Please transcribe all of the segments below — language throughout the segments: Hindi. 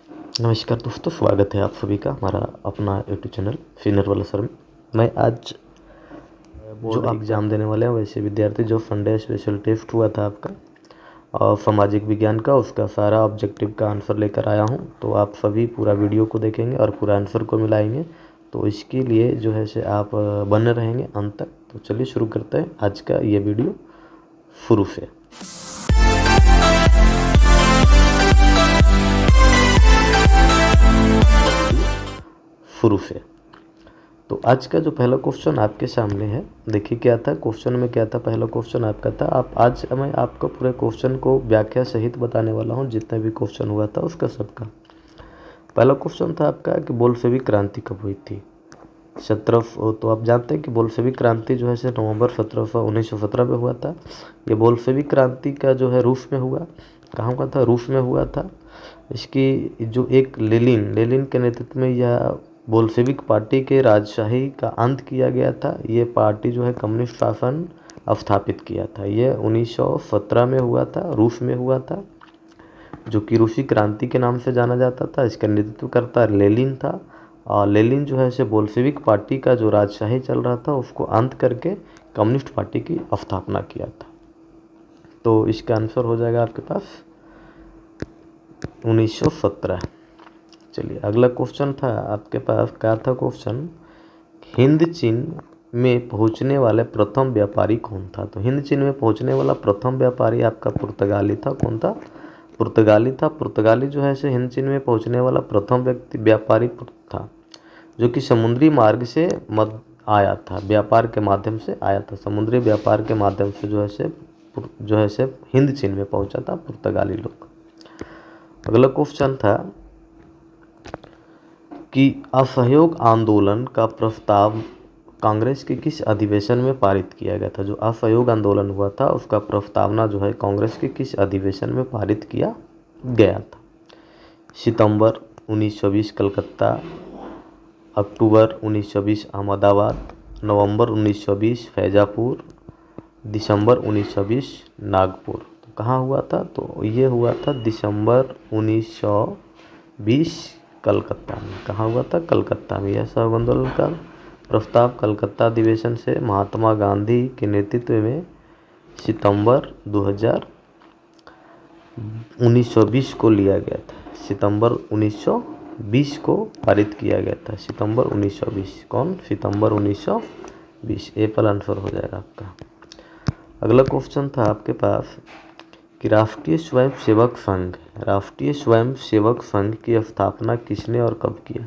नमस्कार दोस्तों, स्वागत है आप सभी का हमारा अपना यूट्यूब चैनल फिनर वाला सर में। मैं आज जो एग्ज़ाम देने वाले हैं वैसे विद्यार्थी जो संडे स्पेशल टेस्ट हुआ था आपका और सामाजिक विज्ञान का, उसका सारा ऑब्जेक्टिव का आंसर लेकर आया हूं। तो आप सभी पूरा वीडियो को देखेंगे और पूरा आंसर को मिलाएंगे। तो इसके लिए जो है से आप बने रहेंगे अंत तक। तो चलिए शुरू करते हैं आज का ये वीडियो शुरू से। शुरू से तो आज का जो पहला क्वेश्चन आपके सामने है, देखिए क्या था क्वेश्चन में। क्या था पहला क्वेश्चन आपका था, आज मैं आपको पूरे क्वेश्चन को व्याख्या सहित बताने वाला हूं, जितना भी क्वेश्चन हुआ था उसका सबका। पहला क्वेश्चन था आपका कि बोल्शेविक क्रांति कब हुई थी। तो आप जानते हैं कि बोल्शेविक क्रांति जो है से नवंबर 1917 में हुआ था। ये बोल्शेविक क्रांति का जो है रूस में हुआ। कहाँ हुआ था? रूस में हुआ था। इसकी जो एक लेनिन के नेतृत्व में यह बोल्शेविक पार्टी के राजशाही का अंत किया गया था। ये पार्टी जो है कम्युनिस्ट शासन स्थापित किया था। ये 1917 में हुआ था, रूस में हुआ था, जो कि रूसी क्रांति के नाम से जाना जाता था। इसका नेतृत्व करता लेनिन था। और लेनिन जो है से बोल्शेविक पार्टी का जो राजशाही चल रहा था उसको अंत करके कम्युनिस्ट पार्टी की स्थापना किया था। तो इसका आंसर हो जाएगा आपके पास 1917। चलिए अगला क्वेश्चन था आपके पास। क्या था क्वेश्चन? हिंद चीन में पहुंचने वाले प्रथम व्यापारी कौन था? तो हिंद चीन में पहुंचने वाला प्रथम व्यापारी आपका पुर्तगाली था। कौन था? पुर्तगाली था। पुर्तगाली जो है से हिंद चीन में पहुंचने वाला प्रथम व्यापारी था, जो कि समुद्री मार्ग से आया था, व्यापार के माध्यम से आया था। समुद्री व्यापार के माध्यम से जो है से हिंद चीन में पहुंचा था पुर्तगाली लोग। अगला क्वेश्चन था कि असहयोग आंदोलन का प्रस्ताव कांग्रेस के किस अधिवेशन में पारित किया गया था? जो असहयोग आंदोलन हुआ था उसका प्रस्तावना जो है कांग्रेस के किस अधिवेशन में पारित किया गया था? सितंबर 1920 कलकत्ता, अक्टूबर 1920 अहमदाबाद, नवंबर 1920 फैजापुर, दिसंबर 1920 नागपुर। तो कहाँ हुआ था? तो ये हुआ था दिसंबर 1920 कलकत्ता में। कहाँ हुआ था? कलकत्ता में। यह असहयोग आंदोलन का प्रस्ताव कलकत्ता अधिवेशन से महात्मा गांधी के नेतृत्व में सितंबर 1920 को लिया गया था। सितंबर 1920 को पारित किया गया था। सितंबर 1920। कौन? सितंबर 1920। ए पर आंसर हो जाएगा आपका। अगला क्वेश्चन था आपके पास कि राष्ट्रीय स्वयंसेवक संघ की स्थापना किसने और कब किया?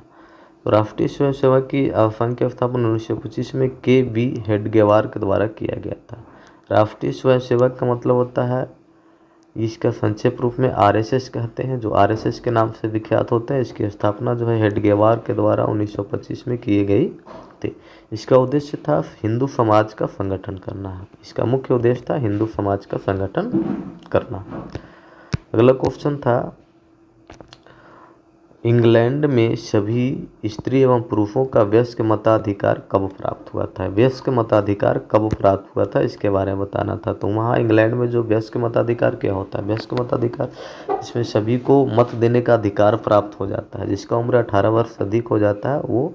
तो राष्ट्रीय स्वयंसेवक संघ की स्थापना 1925 में के.बी. हेडगेवार के द्वारा किया गया था। राष्ट्रीय स्वयंसेवक का मतलब होता है, इसका संक्षेप रूप में आरएसएस कहते हैं, जो आरएसएस के नाम से विख्यात होते हैं। इसकी स्थापना जो है हेडगेवार के द्वारा 1925 में की गई थी। इसका उद्देश्य था हिंदू समाज का संगठन करना है। इसका मुख्य उद्देश्य था हिंदू समाज का संगठन करना। अगला क्वेश्चन था, इंग्लैंड में सभी स्त्री एवं पुरुषों का वयस्क मताधिकार कब प्राप्त हुआ था? वयस्क मताधिकार कब प्राप्त हुआ था, इसके बारे में बताना था। तो वहाँ इंग्लैंड में जो वयस्क मताधिकार क्या होता है? वयस्क मताधिकार, इसमें सभी को मत देने का अधिकार प्राप्त हो जाता है। जिसका उम्र 18 वर्ष से अधिक हो जाता है वो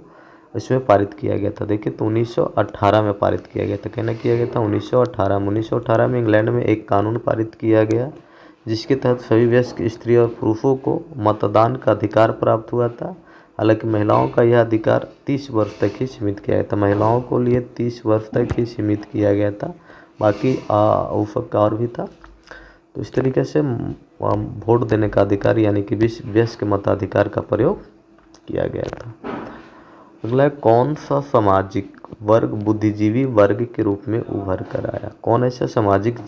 इसमें पारित किया गया था। देखिए तो 1918 में पारित किया गया था। कहना किया गया था 1918 में इंग्लैंड में एक कानून पारित किया गया, जिसके तहत सभी वयस्क स्त्री और पुरुषों को मतदान का अधिकार प्राप्त हुआ था। हालांकि महिलाओं का यह अधिकार 30 वर्ष तक ही सीमित किया गया था। महिलाओं को लिए 30 वर्ष तक ही सीमित किया गया था, बाकी वो सब का और भी था। तो इस तरीके से वोट देने का अधिकार यानी कि वयस्क मताधिकार का प्रयोग किया गया था। अगला, कौन सा सामाजिक वर्ग बुद्धिजीवी वर्ग के रूप में उभर कर आया? कौन ऐसा सामाजिक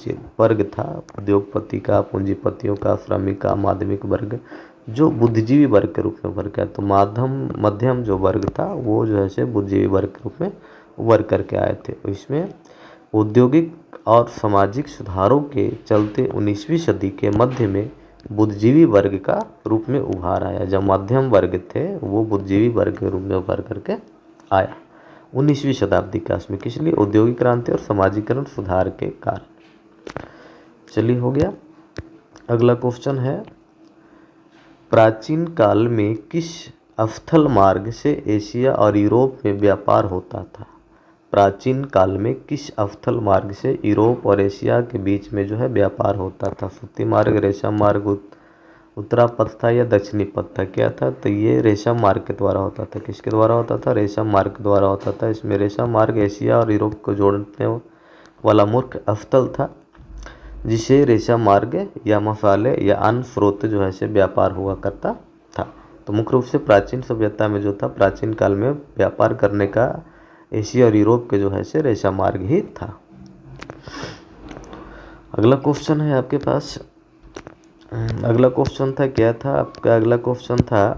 वर्ग था उद्योगपति का, पूंजीपतियों का, श्रमिक का, माध्यमिक वर्ग, जो बुद्धिजीवी वर्ग के रूप में उभर गया? तो मध्यम जो वर्ग था वो जो है से बुद्धिजीवी वर्ग के रूप में उभर करके आए थे। इसमें औद्योगिक और सामाजिक सुधारों के चलते 19वीं सदी के मध्य में बुद्धिजीवी वर्ग का रूप में उभार आया। जब मध्यम वर्ग थे वो बुद्धिजीवी वर्ग के रूप में उभर करके आया 19वीं शताब्दी के आस में। किस लिए? औद्योगिक क्रांति और समाजीकरण सुधार के कारण। चलिए हो गया। अगला क्वेश्चन है प्राचीन काल में किस स्थल मार्ग से एशिया और यूरोप में व्यापार होता था? प्राचीन काल में किस स्थल मार्ग से यूरोप और एशिया के बीच में जो है व्यापार होता था? सूती मार्ग, रेशम मार्ग, उत्तरा पथ था या दक्षिणी पथ था? क्या था? तो ये रेशम मार्ग के द्वारा होता था। किसके द्वारा होता था? रेशम मार्ग के द्वारा होता था। इसमें रेशम मार्ग एशिया और यूरोप को जोड़ने वाला मुख्य स्थल था, जिसे रेशम मार्ग या मसाले या अन्य स्रोत जो है से व्यापार हुआ करता था। तो मुख्य रूप से प्राचीन सभ्यता में जो था, प्राचीन काल में व्यापार करने का एशिया और यूरोप के जो है से रेशम मार्ग ही था। अगला क्वेश्चन है आपके पास। अगला क्वेश्चन था, क्या था आपका? अगला क्वेश्चन था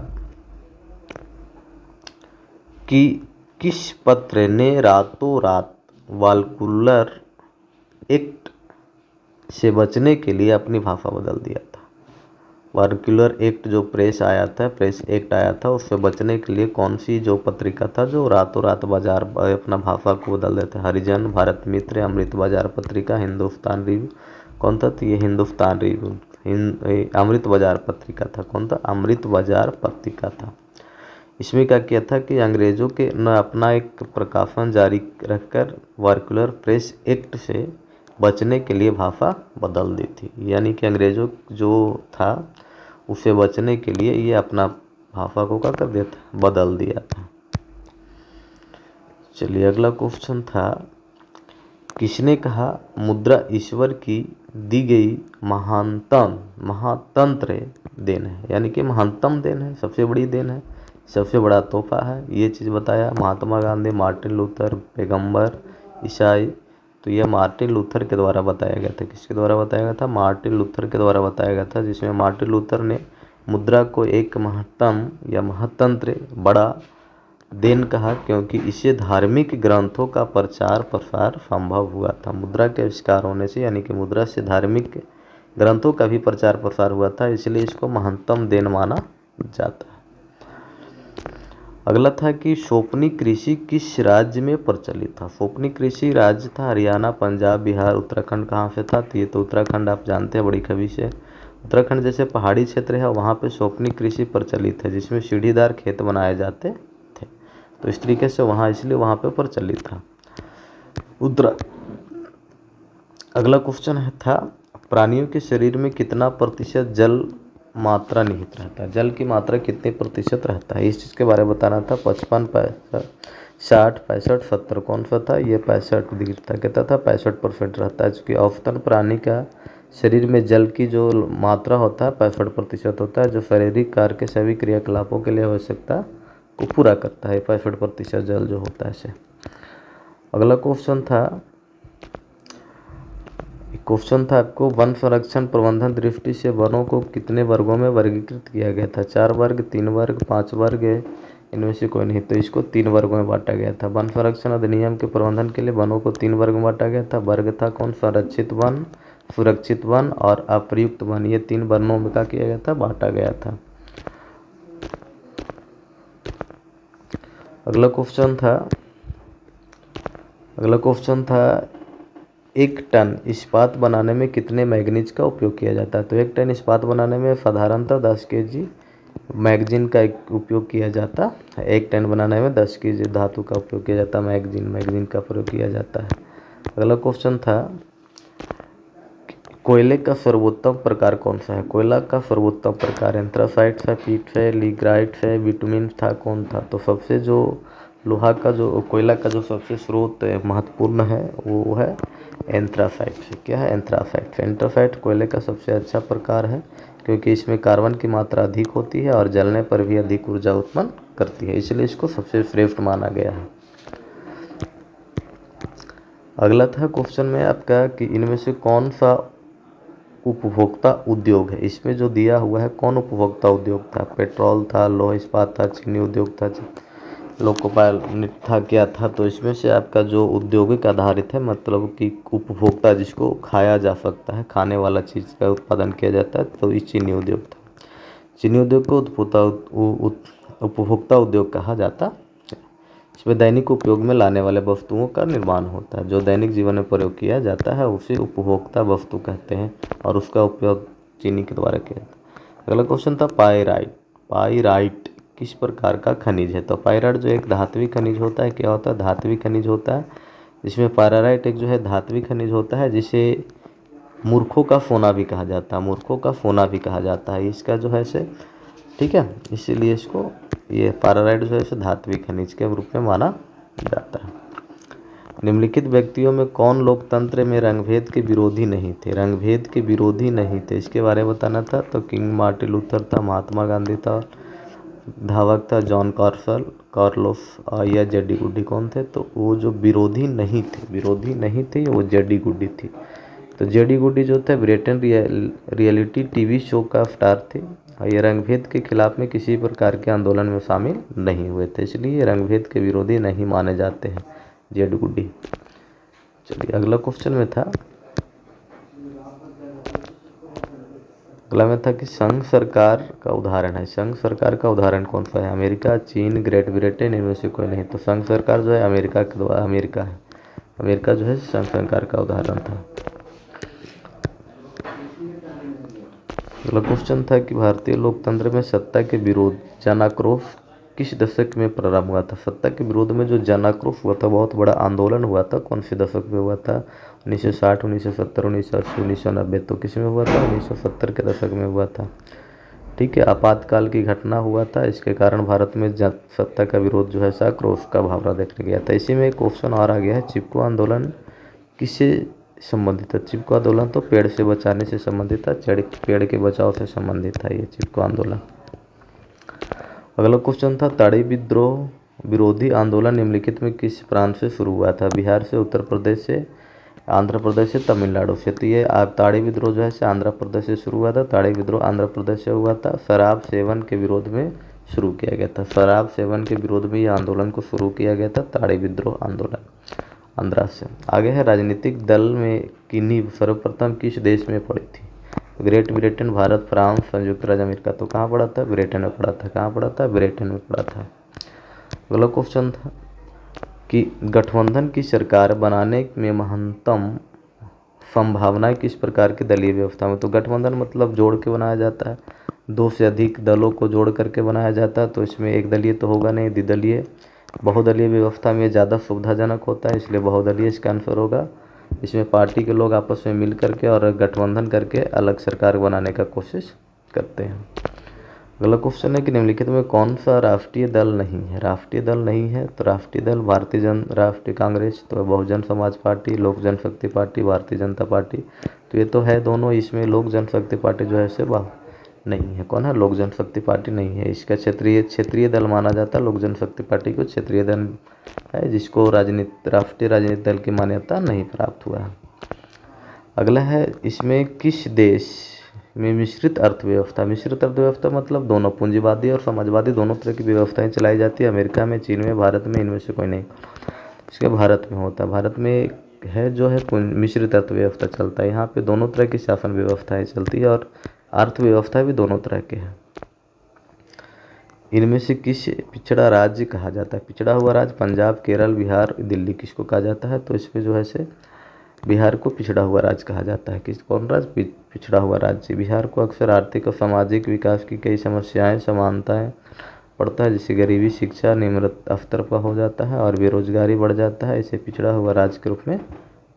कि किस पत्र ने रातों रात वाल्कुलर एक्ट से बचने के लिए अपनी भाषा बदल दिया था? वाल्कुलर एक्ट जो प्रेस एक्ट आया था, उससे बचने के लिए कौन सी जो पत्रिका था जो रातों रात बाजार अपना भाषा को बदल देते? हरिजन, भारत मित्र, अमृत बाजार पत्रिका, हिंदुस्तान रिव्यू? कौन था? तो ये हिंदुस्तान रिव्यू, अमृत बाजार पत्रिका था। कौन था? अमृत बाजार पत्रिका था। इसमें क्या किया था कि अंग्रेजों के न अपना एक प्रकाशन जारी रखकर वाल्कुलर प्रेस एक्ट से बचने के लिए भाषा बदल दी थी। यानी कि अंग्रेजों जो था उसे बचने के लिए ये अपना भाषा को क्या कर दिया था? बदल दिया था। चलिए अगला क्वेश्चन था, किसने कहा मुद्रा ईश्वर की दी गई महातंत्र देन है? यानी कि महानतम देन है, सबसे बड़ी देन है, सबसे बड़ा तोहफा है। ये चीज़ बताया महात्मा गांधी, मार्टिन लूथर, पैगंबर, ईसाई। तो यह मार्टिन लूथर के द्वारा बताया गया था। किसके द्वारा बताया गया था? मार्टिन लूथर के द्वारा बताया गया था, जिसमें मार्टिन लूथर ने मुद्रा को एक महत्तम या महतंत्र बड़ा देन कहा, क्योंकि इससे धार्मिक ग्रंथों का प्रचार प्रसार संभव हुआ था। मुद्रा के आविष्कार होने से, यानी कि मुद्रा से धार्मिक ग्रंथों का भी प्रचार प्रसार हुआ था, इसलिए इसको महत्तम देन माना जाता है। अगला था कि सोपनी कृषि किस राज्य में प्रचलित था? सोपनी कृषि राज्य था हरियाणा, पंजाब, बिहार, उत्तराखंड। कहाँ से था? तो ये तो उत्तराखंड आप जानते हैं बड़ी कभी से। उत्तराखंड जैसे पहाड़ी क्षेत्र है, वहाँ पे सोपनी कृषि प्रचलित है, जिसमें सीढ़ीदार खेत बनाए जाते थे। तो इस तरीके से वहाँ, इसलिए वहाँ पे प्रचलित था। अगला क्वेश्चन था, प्राणियों के शरीर में कितना प्रतिशत जल मात्रा निहित रहता है? जल की मात्रा कितने प्रतिशत रहता है? इस चीज़ के बारे में बताना था। 55, 60, 65, 70? कौन सा था? ये 65 दिखता। कहता था 65% रहता है, चूँकि औसतन प्राणी का शरीर में जल की जो मात्रा होता है 65% होता है, जो शारीरिक कार्य के सभी क्रियाकलापों के लिए आवश्यकता को पूरा करता है। 65% जल जो होता है इसे। अगला क्वेश्चन था आपको, वन संरक्षण प्रबंधन दृष्टि से वनों को कितने वर्गों में वर्गीकृत किया गया था? 4 वर्ग, 3 वर्ग, 5 वर्ग? इनमें से कोई नहीं। तो इसको 3 वर्गों में बांटा गया था। वन संरक्षण अधिनियम के प्रबंधन के लिए वनों को 3 वर्ग में बांटा गया था। वर्ग था कौन? संरक्षित वन, सुरक्षित वन और अप्रयुक्त वन। ये 3 वर्णों में क्या किया गया था? बांटा गया था। अगला क्वेश्चन था 1 टन इस्पात बनाने में कितने मैग्नीज का उपयोग किया जाता है? तो 1 टन इस्पात बनाने में साधारणतः 10 kg मैगजीन का उपयोग किया जाता है। 1 टन बनाने में 10 kg धातु का उपयोग किया जाता है, मैगजीन का प्रयोग किया जाता है। अगला क्वेश्चन था, कोयले का सर्वोत्तम प्रकार कौन सा है? कोयला का सर्वोत्तम प्रकार एंथ्रासाइट है, पीट है, लिग्राइट है, बिटुमिन था? कौन था? तो सबसे जो लोहा का जो कोयला का जो सबसे स्रोत महत्वपूर्ण है वो है एंथ्रासाइट से। क्या है? एंथ्रासाइट। एंथ्रासाइट कोयले का सबसे अच्छा प्रकार है, क्योंकि इसमें कार्बन की मात्रा अधिक होती है और जलने पर भी अधिक ऊर्जा उत्पन्न करती है, इसलिए इसको सबसे श्रेष्ठ माना गया है। अगला था क्वेश्चन में आपका कि इनमें से कौन सा उपभोक्ता उद्योग है? इसमें जो दिया हुआ है कौन उपभोक्ता उद्योग था? पेट्रोल था, लौह इस्पात था, चीनी उद्योग था, लोकोपाइल था, क्या था? तो इसमें से आपका जो औद्योगिक आधारित है, मतलब कि उपभोक्ता जिसको खाया जा सकता है, खाने वाला चीज़ का उत्पादन किया जाता है, तो ये चीनी उद्योग था। चीनी उद्योग को उपभोक्ता उद्योग कहा जाता है। इसमें दैनिक उपयोग में लाने वाले वस्तुओं का निर्माण होता है। जो दैनिक जीवन में प्रयोग किया जाता है उसे उपभोक्ता वस्तु कहते हैं, और उसका उपयोग चीनी के द्वारा किया जाता है। अगला क्वेश्चन था पाइराइट। पाइराइट किस प्रकार का खनिज है? तो पाइराइट जो एक धात्विक खनिज होता है, क्या होता है? धात्विक खनिज होता है, जिसमें पाइराइट एक जो है धात्विक खनिज होता है, जिसे मूर्खों का सोना भी कहा जाता है, मूर्खों का सोना भी कहा जाता है इसका जो है से, ठीक है। इसीलिए इसको ये पाइराइट जो है इसे धात्विक खनिज के रूप में माना जाता है। निम्नलिखित व्यक्तियों में कौन लोकतंत्र में रंगभेद के विरोधी नहीं थे? रंगभेद के विरोधी नहीं थे, इसके बारे में बताना था। तो किंग मार्टिन लूथर था, महात्मा गांधी था, धावक था जॉन कार्लोस या जेडी गुड्डी कौन थे? तो वो जो विरोधी नहीं थे वो जेडी गुड्डी थी। तो जेडी गुड्डी जो थे ब्रिटेन रियलिटी टीवी शो का स्टार थे और ये रंगभेद के खिलाफ में किसी प्रकार के आंदोलन में शामिल नहीं हुए थे, इसलिए रंगभेद के विरोधी नहीं माने जाते हैं जेडी गुड्डी। चलिए अगला क्वेश्चन में था, अगला में था कि संघ सरकार का उदाहरण है। संघ सरकार का उदाहरण कौन सा है? अमेरिका, चीन, ग्रेट ब्रिटेन, इनमें से कोई नहीं। तो संघ सरकार जो है अमेरिका के द्वारा, अमेरिका है, अमेरिका जो है संघ सरकार का उदाहरण था। अगला क्वेश्चन था कि भारतीय लोकतंत्र में सत्ता के विरोध जनाक्रोश किस दशक में प्रारंभ हुआ था? सत्ता के विरोध में जो जनाक्रोश हुआ था, बहुत बड़ा आंदोलन हुआ था, कौन से दशक में हुआ था? 1960, 1970, 1980, 1990। तो किस में हुआ था? 1970 के दशक में हुआ था, ठीक है। आपातकाल की घटना हुआ था, इसके कारण भारत में सत्ता का विरोध जो है आक्रोश का भावना देखने गया था। इसी में एक क्वेश्चन और आ गया है, चिपको आंदोलन किससे संबंधित है? चिपको आंदोलन तो पेड़ से बचाने से संबंधित था, पेड़ के बचाव से संबंधित था ये चिपको आंदोलन। अगला क्वेश्चन था, ताड़ी विद्रोह विरोधी आंदोलन निम्नलिखित में किस प्रांत से शुरू हुआ था? बिहार से, उत्तर प्रदेश से, आंध्र प्रदेश से, तमिलनाडु से। तो ये ताड़ी विद्रोह जो है आंध्र प्रदेश से शुरू हुआ था। ताड़ी विद्रोह आंध्र प्रदेश से हुआ था। शराब सेवन के विरोध में शुरू किया गया था, शराब सेवन के विरोध में यह आंदोलन को शुरू किया गया था, ताड़ी विद्रोह आंदोलन आंध्रा से। आगे है, राजनीतिक दल में की नींव सर्वप्रथम किस देश में पड़ी थी? ग्रेट ब्रिटेन, भारत, फ्रांस, संयुक्त राज्य अमेरिका। तो कहाँ पड़ा था? ब्रिटेन में पड़ा था। कहाँ पड़ा था? ब्रिटेन में पड़ा था। अगला क्वेश्चन था कि गठबंधन की सरकार बनाने में महत्तम संभावना किस प्रकार की दलीय व्यवस्था में? तो गठबंधन मतलब जोड़ के बनाया जाता है, दो से अधिक दलों को जोड़ करके बनाया जाता है। तो इसमें एक दलीय तो होगा नहीं, द्विदलीय, बहुदलीय व्यवस्था में ज़्यादा सुविधाजनक होता है, इसलिए बहुदलीय इसका आंसर होगा। इसमें पार्टी के लोग आपस में मिल करके और गठबंधन करके अलग सरकार बनाने का कोशिश करते हैं। अगला क्वेश्चन है कि निम्नलिखित में कौन सा राष्ट्रीय दल नहीं है? राष्ट्रीय दल नहीं है, तो राष्ट्रीय दल राष्ट्रीय कांग्रेस, तो बहुजन समाज पार्टी, लोक जनशक्ति पार्टी, भारतीय जनता पार्टी। तो ये तो है दोनों, इसमें लोक जनशक्ति पार्टी जो है से नहीं है। कौन है? लोक जनशक्ति पार्टी नहीं है। इसका क्षेत्रीय दल माना जाता है, लोक जनशक्ति पार्टी को क्षेत्रीय दल है, जिसको राष्ट्रीय राजनीतिक दल की मान्यता नहीं प्राप्त हुआ है। अगला है, इसमें किस देश में मिश्रित अर्थव्यवस्था? मिश्रित अर्थव्यवस्था मतलब दोनों, पूंजीवादी और समाजवादी दोनों तरह की व्यवस्थाएं चलाई जाती है। अमेरिका में, चीन में, भारत में, इनमें से कोई नहीं। इसके भारत में होता है, भारत में है जो है मिश्रित अर्थव्यवस्था चलता है। यहाँ पे दोनों तरह की शासन व्यवस्थाएं चलती है और अर्थव्यवस्था भी दोनों तरह के हैं। इनमें से किस पिछड़ा राज्य कहा जाता है? पिछड़ा हुआ राज्य पंजाब, केरल, बिहार, दिल्ली किसको कहा जाता है? तो इसमें जो है से बिहार को पिछड़ा हुआ राज्य कहा जाता है। कौन राज्य? पिछड़ा हुआ राज्य। बिहार को अक्सर आर्थिक और सामाजिक विकास की कई समस्याएं, समानताएं पड़ता है, जैसे गरीबी, शिक्षा निम्न स्तर पर हो जाता है और बेरोजगारी बढ़ जाता है। इसे पिछड़ा हुआ राज्य के रूप में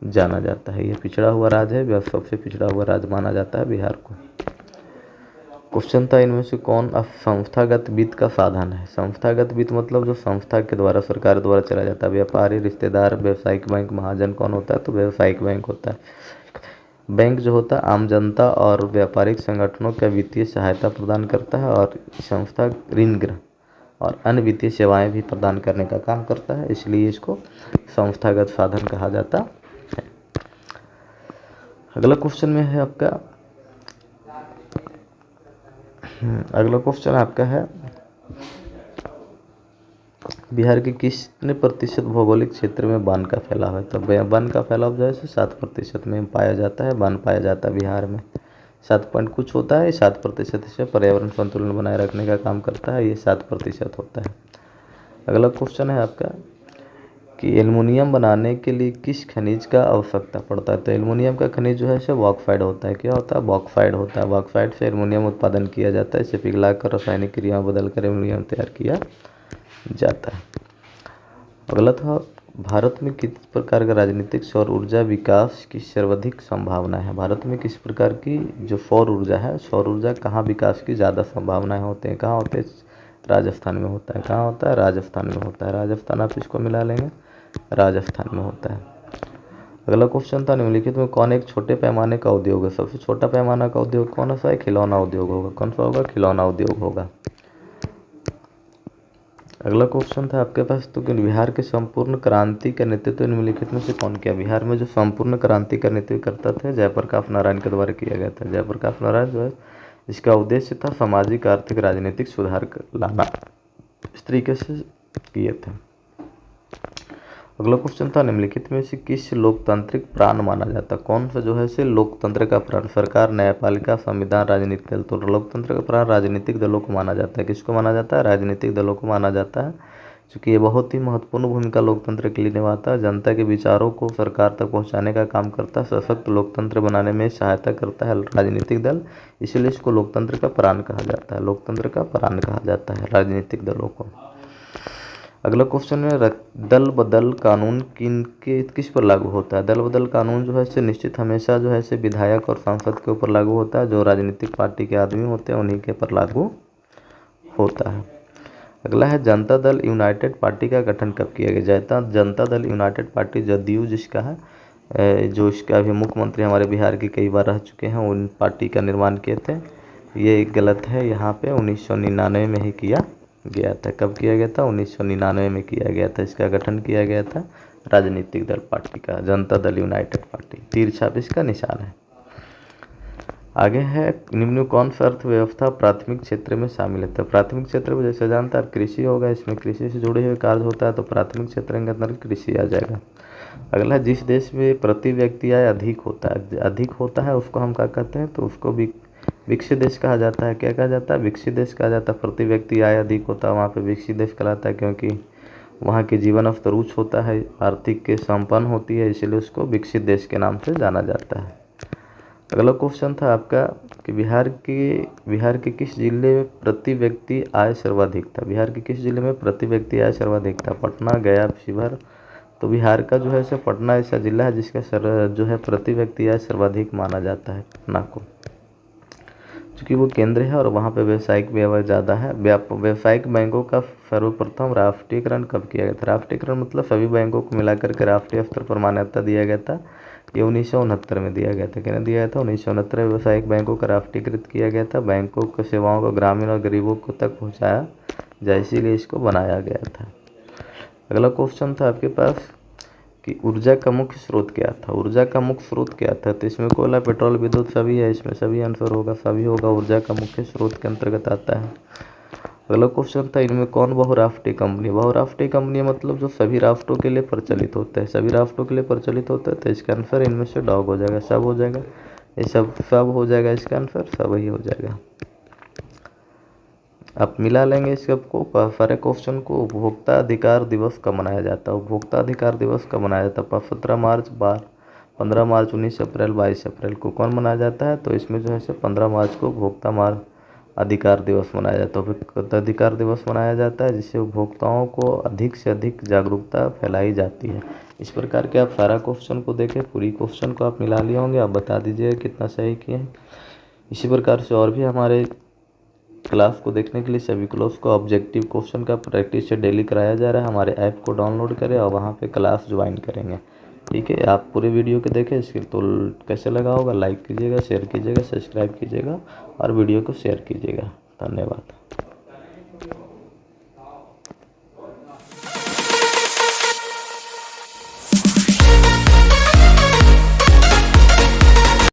जाना जाता है। यह पिछड़ा हुआ राज्य है, सबसे पिछड़ा हुआ राज्य माना जाता है बिहार को। क्वेश्चन था, इनमें से कौन संस्थागत वित्त का साधन है? संस्थागत वित्त मतलब जो संस्था के द्वारा, सरकार द्वारा चलाया जाता है। व्यापारी, रिश्तेदार, व्यावसायिक बैंक, महाजन कौन होता है? तो व्यावसायिक बैंक होता है। बैंक जो होता है आम जनता और व्यापारिक संगठनों का वित्तीय सहायता प्रदान करता है और संस्था ऋण ग्रहण और अन्य वित्तीय सेवाएं भी प्रदान करने का काम करता है, इसलिए इसको संस्थागत साधन कहा जाता है। अगला क्वेश्चन में है आपका, अगला क्वेश्चन आपका है, बिहार के कितने प्रतिशत भौगोलिक क्षेत्र में वन का फैलाव है? तो वन का फैलाव जो है 7% में पाया जाता है, वन पाया जाता है बिहार में। 7 पॉइंट कुछ होता है, 7% से पर्यावरण संतुलन बनाए रखने का काम करता है, ये 7% होता है। अगला क्वेश्चन है आपका कि एल्युमिनियम बनाने के लिए किस खनिज का आवश्यकता पड़ता है। तो एल्युमिनियम का खनिज जो है इसे बॉक्साइट होता है। क्या होता है? बॉक्साइट होता है। बॉक्साइट से एल्युमिनियम उत्पादन किया जाता है। इसे पिघलाकर रासायनिक क्रिया में बदलकर एल्युमिनियम तैयार किया जाता है। अगला था, भारत में किस प्रकार का राजनीतिक सौर ऊर्जा विकास की सर्वाधिक संभावना है। भारत में किस प्रकार की जो सौर ऊर्जा है, सौर ऊर्जा कहाँ विकास की ज़्यादा संभावनाएं होते हैं? कहाँ होते हैं? राजस्थान में होता है। कहाँ होता है? राजस्थान में होता है। राजस्थान आप इसको मिला लेंगे, राजस्थान में होता है। अगला क्वेश्चन था, निम्नलिखित में कौन एक छोटे पैमाने का उद्योग है? सबसे छोटा पैमाना का उद्योग कौन सा है? खिलौना उद्योग होगा। कौन सा होगा? खिलौना उद्योग होगा। अगला क्वेश्चन था आपके पास, तो कि बिहार के संपूर्ण क्रांति का नेतृत्व निम्नलिखित में से कौन किया? बिहार में जो संपूर्ण क्रांति का नेतृत्व करता था जयप्रकाश नारायण के द्वारा किया गया था। जयप्रकाश नारायण जो है, इसका उद्देश्य था सामाजिक, आर्थिक, राजनीतिक सुधार लाना। इस तरीके से किए थे। अगला क्वेश्चन था, निम्नलिखित में से किस लोकतांत्रिक प्राण माना जाता है? कौन सा जो है से लोकतंत्र का प्राण? सरकार, न्यायपालिका, संविधान, राजनीतिक दल। तो लोकतंत्र का प्राण राजनीतिक दलों को माना जाता है। किसको माना जाता है? राजनीतिक दलों को माना जाता है, क्योंकि ये बहुत ही महत्वपूर्ण भूमिका लोकतंत्र के लिए निभाता है। जनता के विचारों को सरकार तक पहुँचाने का काम करता है। सशक्त लोकतंत्र बनाने में सहायता करता है राजनीतिक दल, इसलिए इसको लोकतंत्र का प्राण कहा जाता है। लोकतंत्र का प्राण कहा जाता है राजनीतिक दलों को। अगला क्वेश्चन है, दल बदल कानून किस पर लागू होता है? दल बदल कानून जो है इसे निश्चित हमेशा जो है इसे विधायक और सांसद के ऊपर लागू होता है। जो राजनीतिक पार्टी के आदमी होते हैं उन्हीं के पर लागू होता है। अगला है, जनता दल यूनाइटेड पार्टी का गठन कब किया गया? जनता दल यूनाइटेड पार्टी जदयू जिसका है, जो इसका अभी मुख्यमंत्री हमारे बिहार के कई बार रह चुके हैं, उन पार्टी का निर्माण किए थे। ये गलत है, यहाँ पे 1999 में ही किया गया था। कब किया गया था? 1999 में किया गया था। इसका गठन किया गया था राजनीतिक दल पार्टी का, जनता दल यूनाइटेड पार्टी। तीर छाप इसका निशान है। आगे है, निम्न में कौन सा अर्थव्यवस्था प्राथमिक क्षेत्र में शामिल है? तो प्राथमिक क्षेत्र में जैसे जानता है कृषि होगा, इसमें कृषि से जुड़े हुए कार्य होता है, तो प्राथमिक क्षेत्र के अंदर कृषि आ जाएगा। अगला, जिस देश में प्रति व्यक्ति आय अधिक होता है उसको हम क्या कहते हैं? तो उसको भी विकसित देश कहा जाता है। क्या कहा जाता है? विकसित देश कहा जाता है। प्रति व्यक्ति आय अधिक होता है वहाँ पे विकसित देश कहलाता है, क्योंकि वहाँ के जीवन स्तर उच्च होता है, आर्थिक के संपन्न होती है, इसलिए उसको विकसित देश के नाम से जाना जाता है। अगला क्वेश्चन था आपका कि बिहार के किस जिले में प्रति व्यक्ति आय सर्वाधिक था? बिहार के किस जिले में प्रति व्यक्ति आय सर्वाधिक था? पटना, गया, शिवहर। तो बिहार का जो है सो पटना ऐसा जिला है जिसका जो है प्रति व्यक्ति आय सर्वाधिक माना जाता है पटना को, क्योंकि वो केंद्र है और वहाँ पे व्यावसायिक व्यवहार ज़्यादा है। व्यावसायिक बैंकों का सर्वप्रथम राष्ट्रीयकरण कब किया गया था? राष्ट्रीयकरण मतलब सभी बैंकों को मिलाकर के राष्ट्रीय स्तर पर मान्यता दिया गया था। ये 1969 में दिया गया था। क्या दिया गया था? 1969 में व्यावसायिक बैंकों का राष्ट्रीयकृत किया गया था। बैंकों की सेवाओं को ग्रामीण और गरीबों को तक पहुँचाया जाए, इसीलिए इसको बनाया गया था। अगला क्वेश्चन था आपके पास कि ऊर्जा का मुख्य स्रोत क्या था? ऊर्जा का मुख्य स्रोत क्या था? तो इसमें कोयला, पेट्रोल, विद्युत सभी है, इसमें सभी आंसर होगा, सभी होगा, ऊर्जा का मुख्य स्रोत के अंतर्गत आता है। अगला क्वेश्चन था, इनमें कौन बहुराष्ट्रीय कंपनी? बहुराष्ट्रीय कंपनी मतलब जो सभी राष्ट्रों के लिए प्रचलित होता है, सभी राष्ट्रों के लिए प्रचलित होता है, तो इसका आंसर इनमें से डॉग हो जाएगा, सब हो जाएगा, ये सब हो जाएगा, इसका आंसर सब ही हो जाएगा। आप मिला लेंगे इस सबको, सारे क्वेश्चन को। उपभोक्ता अधिकार दिवस कब मनाया जाता है? उपभोक्ता अधिकार दिवस कब मनाया जाता है? 17 मार्च, 15 मार्च, 19 अप्रैल, 22 अप्रैल को कौन मनाया जाता है? तो इसमें जो है 15 मार्च को उपभोक्ता अधिकार दिवस मनाया जाता है। उपभोक्ता अधिकार दिवस मनाया जाता है जिससे उपभोक्ताओं को अधिक से अधिक जागरूकता फैलाई जाती है। इस प्रकार के आप सारा क्वेश्चन को देखें, पूरी क्वेश्चन को आप मिला लिए होंगे। आप बता दीजिए कितना सही किए हैं। इसी प्रकार से और भी हमारे क्लास को देखने के लिए सभी क्लास को ऑब्जेक्टिव क्वेश्चन का प्रैक्टिस से डेली कराया जा रहा है। हमारे ऐप को डाउनलोड करें और वहाँ पे क्लास ज्वाइन करेंगे। ठीक है, आप पूरे वीडियो को देखें। इसके तो कैसे लगा होगा, लाइक कीजिएगा, शेयर कीजिएगा, सब्सक्राइब कीजिएगा और वीडियो को शेयर कीजिएगा। धन्यवाद।